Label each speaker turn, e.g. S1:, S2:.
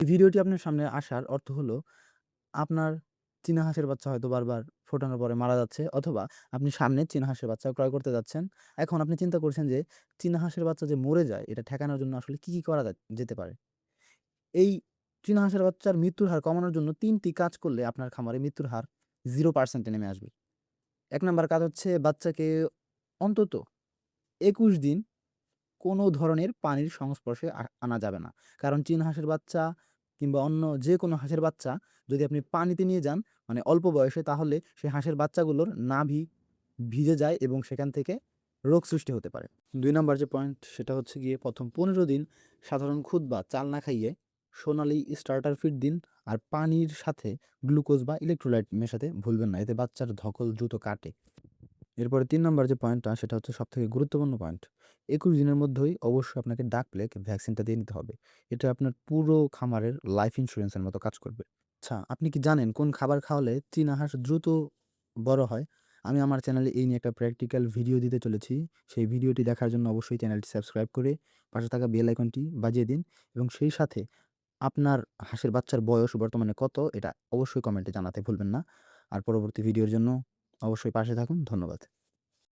S1: এই ভিডিওটি আপনার সামনে আসার অর্থ হলো আপনার চীনা হাঁসের বাচ্চা হয়তো বারবার ফোটানোর পরে মারা যাচ্ছে, অথবা আপনি সামনে চীনা হাঁসের বাচ্চা ক্রয় করতে যাচ্ছেন। এখন আপনি চিন্তা করছেন যে চীনা হাঁসের বাচ্চা যে মরে যায় এটা ঠেকানোর জন্য আসলে কি করা যেতে পারে? এই চীনা হাঁসের বাচ্চার মৃত্যুর হার কমানোর জন্য ৩ টি কাজ করলে আপনার খামারে মৃত্যুর হার 0% এ নেমে আসবে। ১ নাম্বার কাজ হচ্ছে বাচ্চাকে অন্তত ২১ দিন কোনো ধরনের পানির সংস্পর্শে আনা যাবে না। কারণ চীন হাঁসের বাচ্চা কিংবা অন্য যেকোনো হাঁসের বাচ্চা যদি আপনি পানিতে নিয়ে যান মানে অল্প বয়সে, তাহলে সেই হাঁসের বাচ্চাগুলোর নাভি ভিজে যায় এবং সেখান থেকে রোগ সৃষ্টি হতে পারে। ২ নাম্বার যে পয়েন্ট সেটা হচ্ছে গিয়ে ১ম ১৫ দিন সাধারণ খুদ বা চাল না খাইয়ে সোনালি স্টার্টার ফিড দিন। আর পানির সাথে গ্লুকোজ বা ইলেক্ট্রোলাইট মেশাতে ভুলবেন না। এতে বাচ্চার ধকল দ্রুত কাটে। এরপরে ৩ নাম্বার যে পয়েন্টটা সেটা হচ্ছে সবথেকে গুরুত্বপূর্ণ পয়েন্ট। ২১ দিনের মধ্যেই অবশ্যই আপনাকে ডাক প্লেগ ভ্যাকসিনটা দিয়ে নিতে হবে। এটা আপনার পুরো খামারের লাইফ ইন্সুরেন্স এর মতো কাজ করবে। আচ্ছা, আপনি কি জানেন কোন খাবার খাওয়ালে চীনা হাঁস দ্রুত বড় হয়? আমি আমার চ্যানেলে এই নিয়ে একটা প্র্যাকটিক্যাল ভিডিও দিতে চলেছি। সেই ভিডিওটি দেখার জন্য অবশ্যই চ্যানেলটি সাবস্ক্রাইব করে পাশে থাকা বেল আইকনটি বাজিয়ে দিন এবং সেই সাথে আপনার হাঁসের বাচ্চার বয়স বর্তমানে কত এটা অবশ্যই কমেন্টে জানাতে ভুলবেন না। আর পরবর্তী ভিডিওর জন্য অবশ্যই পাশে থাকুন। ধন্যবাদ।